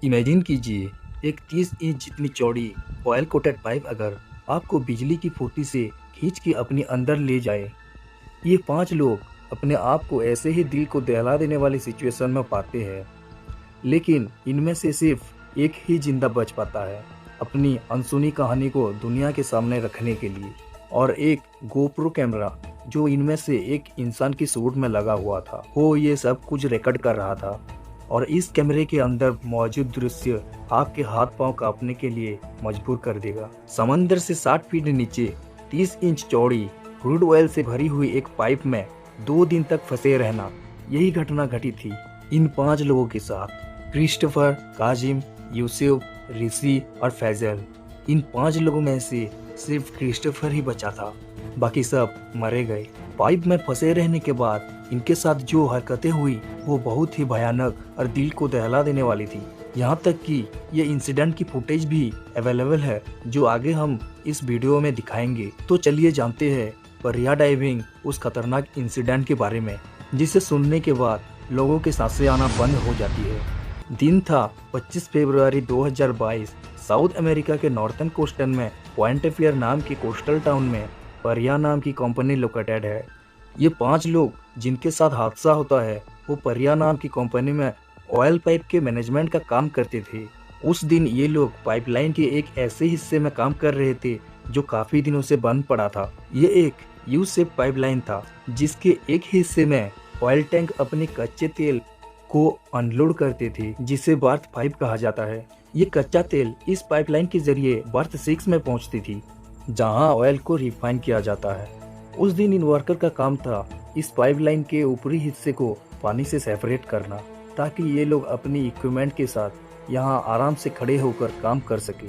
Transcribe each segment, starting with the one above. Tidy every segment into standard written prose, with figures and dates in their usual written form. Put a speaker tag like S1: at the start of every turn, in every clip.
S1: Imagine कीजिए, एक 30 inch जितनी चौड़ी ऑयल कोटेड पाइप अगर आपको बिजली की फुर्ती से खींच के अपने अंदर ले जाए। ये 5 लोग अपने आप को ऐसे ही दिल को दहला देने वाली सिचुएशन में पाते हैं, लेकिन इनमें से सिर्फ एक ही जिंदा बच पाता है अपनी अनसुनी कहानी को दुनिया के सामने रखने के लिए। और एक गोप्रो कैमरा जो इनमें से एक इंसान की सूट में लगा हुआ था, वो ये सब कुछ रिकॉर्ड कर रहा था। और इस कैमरे के अंदर मौजूद दृश्य आपके हाथ पांव कांपने के लिए मजबूर कर देगा। समंदर से 60 फीट नीचे 30 इंच चौड़ी क्रूड ऑयल से भरी हुई एक पाइप में 2 दिन तक फंसे रहना, यही घटना घटी थी इन 5 लोगों के साथ। क्रिस्टोफर, काजिम, यूसुफ, ऋषि और फैजल। इन 5 लोगों में से सिर्फ क्रिस्टोफर ही बचा था, बाकी सब मरे गए। पाइप में फंसे रहने के बाद इनके साथ जो हरकतें हुई वो बहुत ही भयानक और दिल को दहला देने वाली थी। यहाँ तक कि ये इंसिडेंट की फुटेज भी अवेलेबल है, जो आगे हम इस वीडियो में दिखाएंगे। तो चलिए जानते हैं परिया डाइविंग उस खतरनाक इंसिडेंट के बारे में, जिसे सुनने के बाद लोगों के सांसें आना बंद हो जाती है। दिन था 25 फरवरी 2022। साउथ अमेरिका के नॉर्थन कोस्टन में पॉइंट फेयर नाम की कोस्टल टाउन में परिया नाम की कंपनी लोकेटेड है। ये 5 लोग जिनके साथ हादसा होता है वो परिया नाम की कंपनी में ऑयल पाइप के मैनेजमेंट का काम करते थे। उस दिन ये लोग पाइपलाइन के एक ऐसे हिस्से में काम कर रहे थे जो काफी दिनों से बंद पड़ा था। ये एक यू शेप पाइपलाइन था जिसके एक हिस्से में ऑयल टैंक अपने कच्चे तेल को अनलोड करते थे, जिसे बर्थ 5 कहा जाता है। ये कच्चा तेल इस पाइपलाइन के जरिए बर्थ 6 में पहुंचती थी, जहां ऑयल को रिफाइन किया जाता है। उस दिन इन वर्कर का काम था इस पाइपलाइन के ऊपरी हिस्से को पानी से सेपरेट करना, ताकि ये लोग अपनी इक्विपमेंट के साथ यहाँ आराम से खड़े होकर काम कर सके।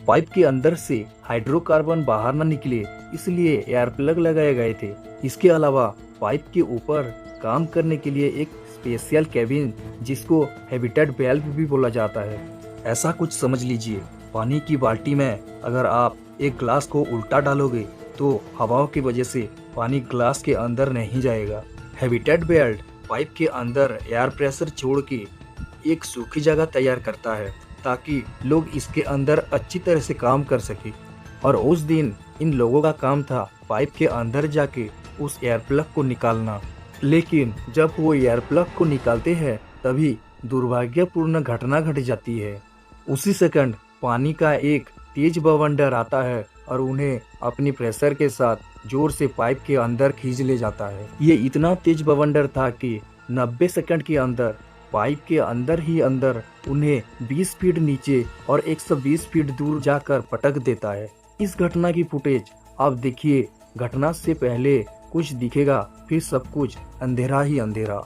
S1: पाइप के अंदर से हाइड्रोकार्बन बाहर न निकले, इसलिए एयर प्लग लगाए गए थे। इसके अलावा पाइप के ऊपर काम करने के लिए एक स्पेशल केबिन, जिसको हैबिटेट वेल्व भी बोला जाता है। ऐसा कुछ समझ लीजिए, पानी की बाल्टी में अगर आप एक ग्लास को उल्टा डालोगे तो हवाओं की वजह से पानी ग्लास के अंदर नहीं जाएगा। हैबिटेट बेल्ट पाइप के अंदर एयर प्रेशर छोड़ के एक सूखी जगह तैयार करता है, ताकि लोग इसके अंदर अच्छी तरह से काम कर सके। और उस दिन इन लोगों का काम था पाइप के अंदर जाके उस एयर प्लग को निकालना। लेकिन जब वो एयर प्लग को निकालते हैं तभी दुर्भाग्यपूर्ण घटना घट जाती है। उसी सेकंड पानी का एक तेज बवंडर आता है और उन्हें अपनी प्रेशर के साथ जोर से पाइप के अंदर खींच ले जाता है। ये इतना तेज बवंडर था कि 90 सेकंड के अंदर पाइप के अंदर ही अंदर उन्हें 20 फीट नीचे और 120 फीट दूर जाकर पटक देता है। इस घटना की फुटेज आप देखिए। घटना से पहले कुछ दिखेगा, फिर सब कुछ अंधेरा ही अंधेरा।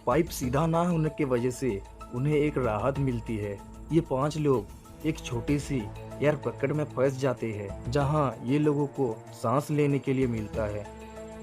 S1: पाइप सीधा ना होने की वजह से उन्हें एक राहत मिलती है। ये 5 लोग एक छोटी सी एयर पॉकेट में फंस जाते हैं, जहां ये लोगों को सांस लेने के लिए मिलता है।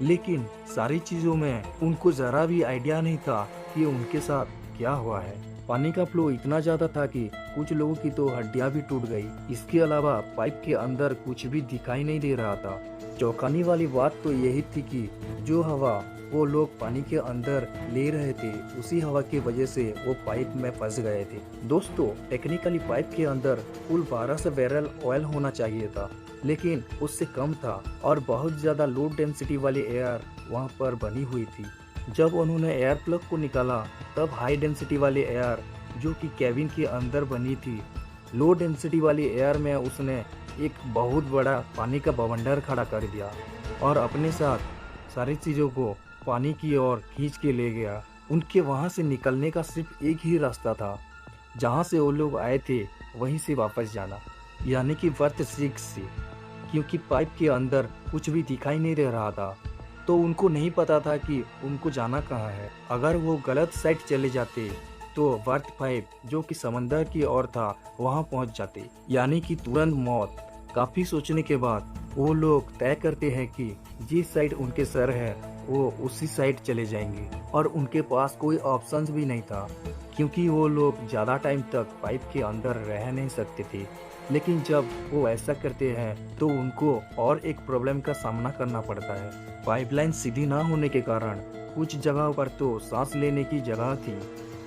S1: लेकिन सारी चीजों में उनको जरा भी आइडिया नहीं था कि उनके साथ क्या हुआ है। पानी का फ्लो इतना ज़्यादा था कि कुछ लोगों की तो हड्डियां भी टूट गई। इसके अलावा पाइप के अंदर कुछ भी दिखाई नहीं दे रहा था। चौंकाने वाली बात तो यही थी कि जो हवा वो लोग पानी के अंदर ले रहे थे, उसी हवा की वजह से वो पाइप में फंस गए थे। दोस्तों, टेक्निकली पाइप के अंदर कुल 1200 बैरल ऑयल होना चाहिए था, लेकिन उससे कम था और बहुत ज़्यादा लो डेंसिटी वाली एयर वहाँ पर बनी हुई थी। जब उन्होंने एयर प्लग को निकाला तब हाई डेंसिटी वाली एयर जो कि कैबिन के अंदर बनी थी, लो डेंसिटी वाली एयर में उसने एक बहुत बड़ा पानी का बवंडर खड़ा कर दिया और अपने साथ सारी चीज़ों को पानी की ओर खींच के ले गया। उनके वहाँ से निकलने का सिर्फ एक ही रास्ता था, जहाँ से वो लोग आए थे वहीं से वापस जाना, यानी कि वर्थ 6 से, क्योंकि पाइप के अंदर कुछ भी दिखाई नहीं दे रहा था। तो उनको नहीं पता था कि उनको जाना कहाँ है। अगर वो गलत साइड चले जाते तो वर्थ 5 जो कि समंदर की ओर था वहाँ पहुँच जाते, यानी कि तुरंत मौत। काफ़ी सोचने के बाद वो लोग तय करते हैं कि जिस साइड उनके सर है वो उसी साइड चले जाएंगे और उनके पास कोई ऑप्शंस भी नहीं था, क्योंकि वो लोग ज़्यादा टाइम तक पाइप के अंदर रह नहीं सकते थे। लेकिन जब वो ऐसा करते हैं तो उनको और एक प्रॉब्लम का सामना करना पड़ता है। पाइपलाइन सीधी ना होने के कारण कुछ जगह पर तो सांस लेने की जगह थी,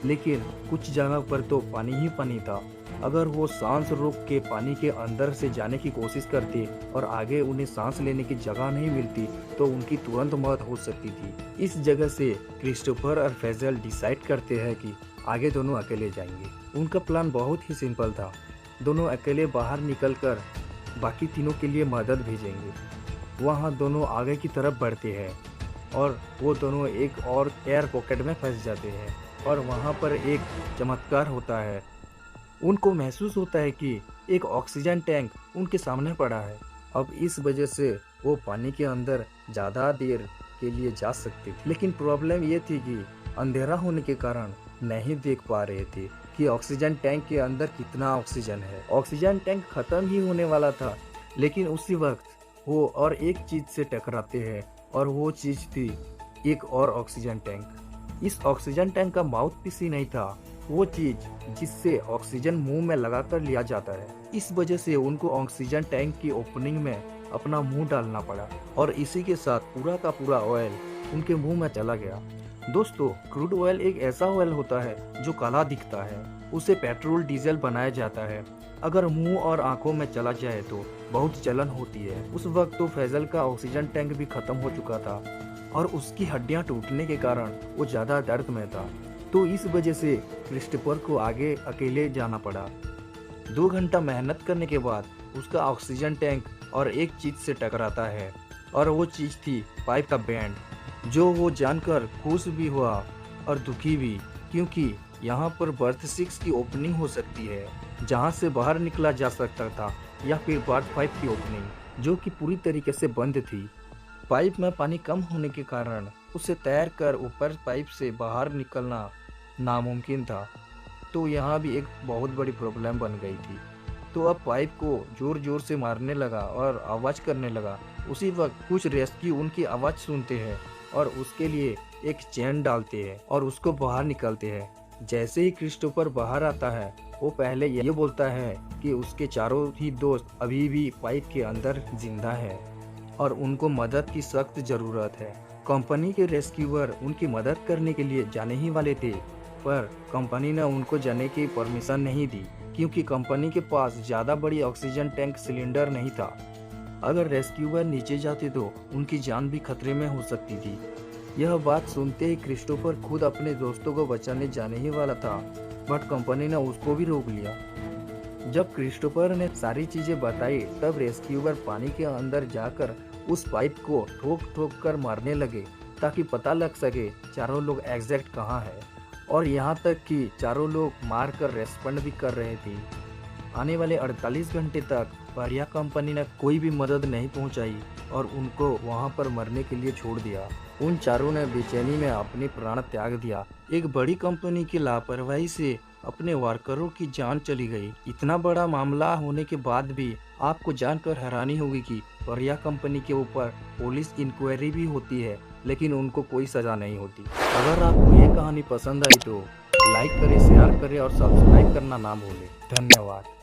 S1: लेकिन कुछ जगह पर तो पानी ही पानी था। अगर वो सांस रोक के पानी के अंदर से जाने की कोशिश करते और आगे उन्हें सांस लेने की जगह नहीं मिलती तो उनकी तुरंत मौत हो सकती थी। इस जगह से क्रिस्टोफर और फैजल डिसाइड करते हैं कि आगे दोनों अकेले जाएंगे। उनका प्लान बहुत ही सिंपल था। दोनों अकेले बाहर निकलकर बाकी तीनों के लिए मदद भेजेंगे। वहाँ दोनों आगे की तरफ बढ़ते हैं और वो दोनों एक और एयर पॉकेट में फंस जाते हैं और वहाँ पर एक चमत्कार होता है। उनको महसूस होता है कि एक ऑक्सीजन टैंक उनके सामने पड़ा है। अब इस वजह से वो पानी के अंदर ज़्यादा देर के लिए जा सकते थे, लेकिन प्रॉब्लम ये थी कि अंधेरा होने के कारण नहीं देख पा रहे थे कि ऑक्सीजन टैंक के अंदर कितना ऑक्सीजन है। ऑक्सीजन टैंक खत्म ही होने वाला था, लेकिन उसी वक्त वो और एक चीज से टकराते हैं और वो चीज थी एक और ऑक्सीजन टैंक। इस ऑक्सीजन टैंक का माउथ पीस ही नहीं था, वो चीज जिससे ऑक्सीजन मुंह में लगाकर लिया जाता है। इस वजह से उनको ऑक्सीजन टैंक की ओपनिंग में अपना मुंह डालना पड़ा और इसी के साथ पूरा का पूरा ऑयल उनके मुंह में चला गया। दोस्तों, क्रूड ऑयल एक ऐसा ऑयल होता है जो काला दिखता है। उसे पेट्रोल डीजल बनाया जाता है। अगर मुंह और आंखों में चला जाए तो बहुत जलन होती है। उस वक्त तो फैजल का ऑक्सीजन टैंक भी खत्म हो चुका था और उसकी हड्डियां टूटने के कारण वो ज्यादा दर्द में था। तो इस वजह से क्रिस्टोफर को आगे अकेले जाना पड़ा। 2 घंटा मेहनत करने के बाद उसका ऑक्सीजन टैंक और एक चीज से टकराता है और वो चीज थी पाइप का बैंड, जो वो जानकर खुश भी हुआ और दुखी भी, क्योंकि यहाँ पर बर्थ 6 की ओपनिंग हो सकती है जहाँ से बाहर निकला जा सकता था, या फिर बर्थ 5 की ओपनिंग जो कि पूरी तरीके से बंद थी। पाइप में पानी कम होने के कारण उसे तैर कर ऊपर पाइप से बाहर निकलना नामुमकिन था। तो यहाँ भी एक बहुत बड़ी प्रॉब्लम बन गई थी। तो अब पाइप को जोर जोर से मारने लगा और आवाज़ करने लगा। उसी वक्त कुछ रेस्क्यू उनकी आवाज़ सुनते हैं और उसके लिए एक चेन डालते हैं और उसको बाहर निकलते हैं। जैसे ही क्रिस्टोफर बाहर आता है वो पहले ये बोलता है कि उसके चारों ही दोस्त अभी भी पाइप के अंदर जिंदा है और उनको मदद की सख्त ज़रूरत है। कंपनी के रेस्क्यूअर उनकी मदद करने के लिए जाने ही वाले थे, पर कंपनी ने उनको जाने की परमिशन नहीं दी, क्योंकि कंपनी के पास ज़्यादा बड़ी ऑक्सीजन टैंक सिलेंडर नहीं था। अगर रेस्क्यूअर नीचे जाते तो उनकी जान भी खतरे में हो सकती थी। यह बात सुनते ही क्रिस्टोफर खुद अपने दोस्तों को बचाने जाने ही वाला था, बट कंपनी ने उसको भी रोक लिया। जब क्रिस्टोफर ने सारी चीजें बताई तब रेस्क्यूअर पानी के अंदर जाकर उस पाइप को ठोक ठोक कर मारने लगे ताकि पता लग सके चारों लोग एग्जैक्ट कहाँ है, और यहाँ तक कि चारों लोग मार कर रेस्पॉन्ड भी कर रहे थे। आने वाले 48 घंटे तक बढ़िया कंपनी ने कोई भी मदद नहीं पहुंचाई और उनको वहां पर मरने के लिए छोड़ दिया। उन चारों ने बेचैनी में अपने प्राण त्याग दिया। एक बड़ी कंपनी की लापरवाही से अपने वर्करों की जान चली गई। इतना बड़ा मामला होने के बाद भी आपको जानकर हैरानी होगी कि बढ़िया कंपनी के ऊपर पुलिस इंक्वायरी भी होती है, लेकिन उनको कोई सजा नहीं होती। अगर आपको ये कहानी पसंद आई तो लाइक करें, शेयर करें और सब्सक्राइब करना ना भूलें। धन्यवाद।